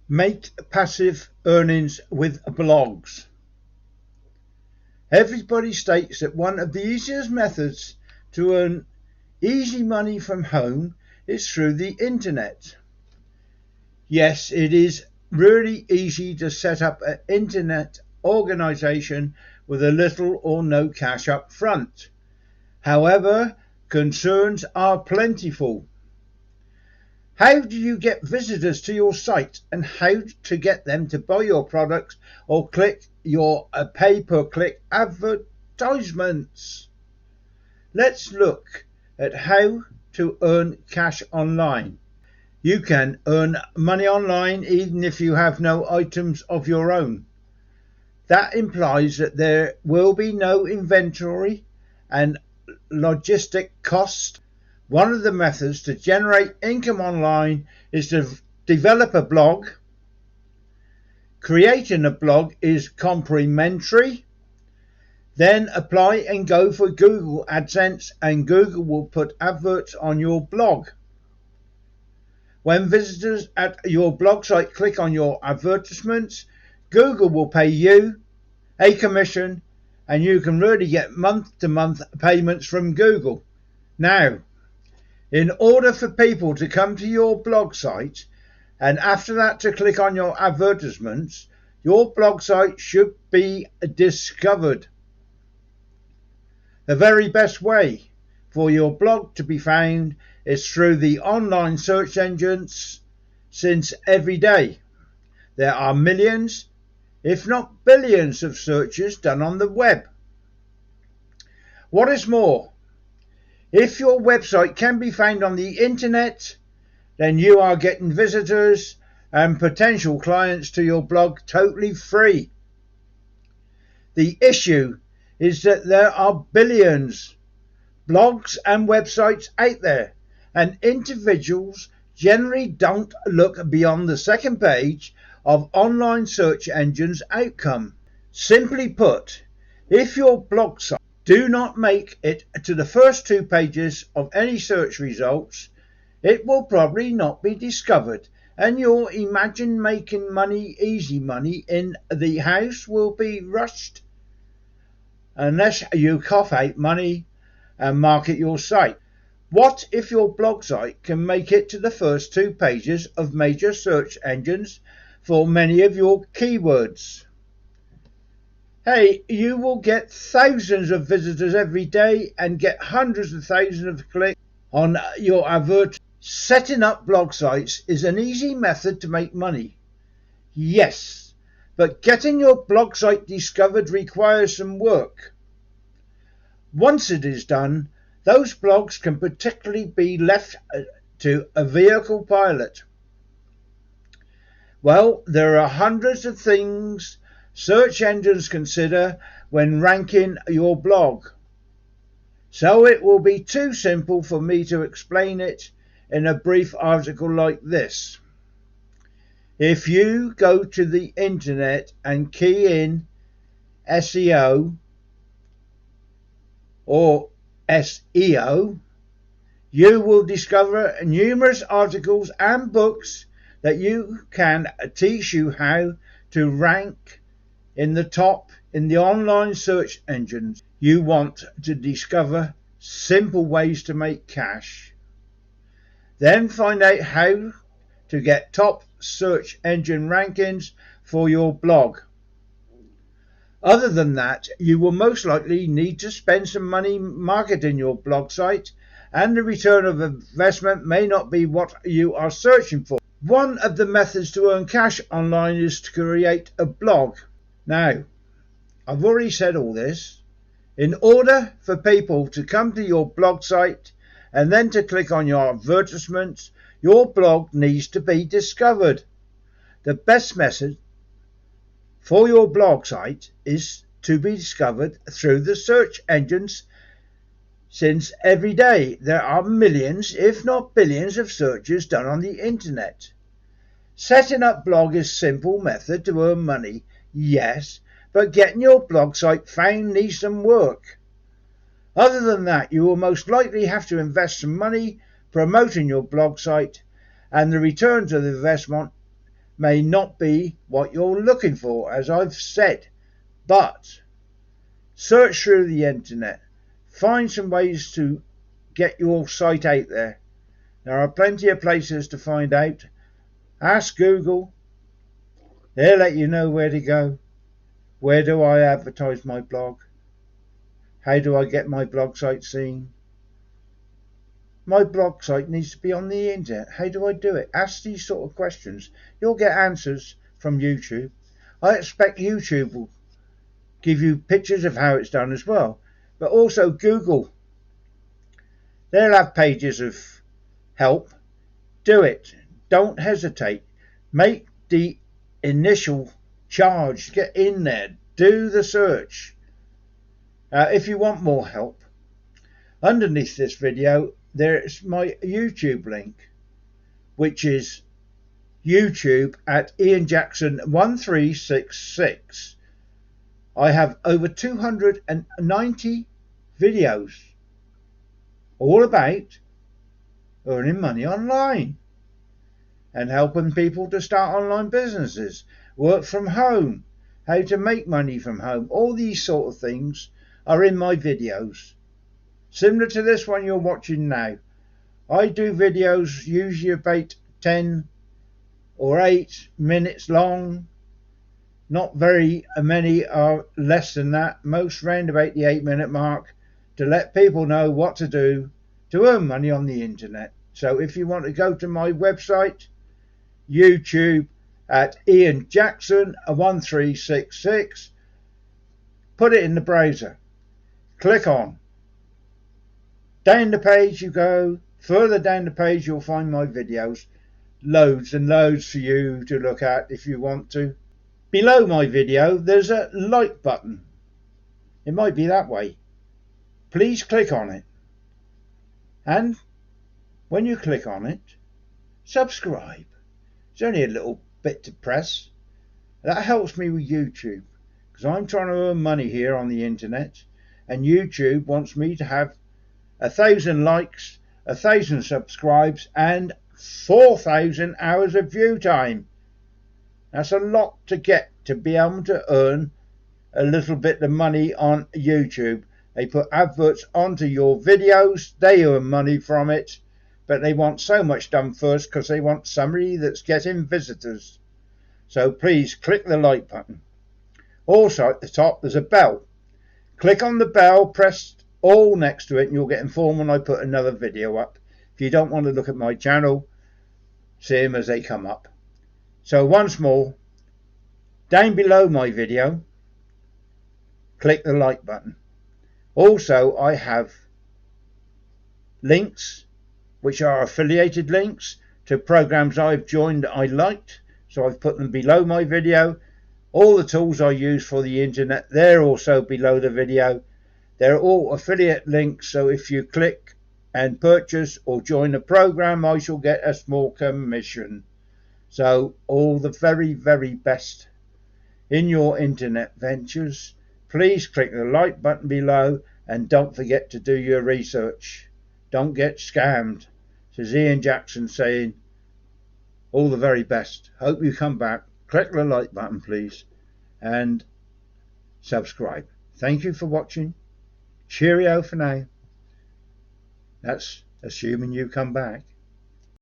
Make passive earnings with blogs. Everybody states that one of the easiest methods to earn easy money from home is through the internet. Yes, it is really easy to set up an internet organization with a little or no cash up front. However, concerns are plentiful. How do you get visitors to your site and how to get them to buy your products or click your pay-per-click advertisements? Let's look at how to earn cash online. You can earn money online even if you have no items of your own. That implies that there will be no inventory and logistic cost. One of the methods to generate income online is to develop a blog. Creating a blog is complimentary. Then apply and go for Google Adsense and Google will put adverts on your blog. When visitors at your blog site click on your advertisements, Google will pay you a commission and you can really get month-to-month payments from Google. Now, in order for people to come to your blog site and after that to click on your advertisements, your blog site should be discovered. The very best way for your blog to be found is through the online search engines, since every day there are millions, if not billions, of searches done on the web. What is more, if your website can be found on the internet, then you are getting visitors and potential clients to your blog totally free. The issue is that there are billions blogs and websites out there, and individuals generally don't look beyond the second page of online search engines outcome. Simply put, if your blog site do not make it to the first 2 pages of any search results, it will probably not be discovered, and your imagine making money, easy money in the house will be rushed unless you cough out money and market your site. What if your blog site can make it to the first 2 pages of major search engines for many of your keywords? Hey, you will get thousands of visitors every day and get hundreds of thousands of clicks on your advert. Setting up blog sites is an easy method to make money. Yes, but getting your blog site discovered requires some work. Once it is done, those blogs can particularly be left to a vehicle pilot. Well, there are hundreds of things search engines consider when ranking your blog, so it will be too simple for me to explain it in a brief article like this. If you go to the internet and key in SEO or SEO, you will discover numerous articles and books that you can teach you how to rank in the top in the online search engines. You want to discover simple ways to make cash. Then find out how to get top search engine rankings for your blog. Other than that, you will most likely need to spend some money marketing your blog site, and the return of investment may not be what you are searching for. One of the methods to earn cash online is to create a blog. Now, I've already said all this. In order for people to come to your blog site and then to click on your advertisements, your blog needs to be discovered. The best method for your blog site is to be discovered through the search engines, since every day there are millions, if not billions, of searches done on the internet. Setting up blog is a simple method to earn money, yes, but getting your blog site found needs some work. Other than that, you will most likely have to invest some money promoting your blog site, and the returns of the investment may not be what you're looking for, as I've said, but search through the internet, find some ways to get your site out there. There are plenty of places to find out. Ask Google, they'll let you know where to go. Where do I advertise my blog? How do I get my blog site seen? My blog site needs to be on the internet. How do I do it? Ask these sort of questions. You'll get answers from YouTube. I expect YouTube will give you pictures of how it's done as well. But also Google. They'll have pages of help. Do it. Don't hesitate. Make the initial charge. Get in there. Do the search. If you want more help, underneath this video there's my YouTube link, which is YouTube at Ian Jackson 1366. I have over 290 videos all about earning money online and helping people to start online businesses, work from home, how to make money from home. All these sort of things are in my videos. Similar to this one you're watching now. I do videos usually about 10 or 8 minutes long. Not very many are less than that. Most round about the 8-minute mark, to let people know what to do to earn money on the internet. So if you want to go to my website, YouTube at Ian Jackson 1366, put it in the browser. Click on. Down the page you go. Further down the page you'll find my videos. Loads and loads for you to look at if you want to. Below my video there's a like button. It might be that way. Please click on it. And when you click on it, subscribe. It's only a little bit to press. That helps me with YouTube, because I'm trying to earn money here on the internet, and YouTube wants me to have 1,000 likes, 1,000 subscribes, and 4,000 hours of view time. That's a lot to get to be able to earn a little bit of money on YouTube. They put adverts onto your videos, they earn money from it, but they want so much done first because they want somebody that's getting visitors. So please click the like button. Also at the top there's a bell. Click on the bell, press all next to it, and you'll get informed when I put another video up. If you don't want to look at my channel, see them as they come up. So once more, down below my video, click the like button. Also, I have links which are affiliated links to programs I've joined that I liked, so I've put them below my video. All the tools I use for the internet, they're also below the video. They're all affiliate links, so if you click and purchase or join a program, I shall get a small commission. So all the very, very best in your internet ventures. Please click the like button below, and don't forget to do your research. Don't get scammed. This is Ian Jackson saying all the very best. Hope you come back. Click the like button please, and subscribe. Thank you for watching. Cheerio for now. That's assuming you come back.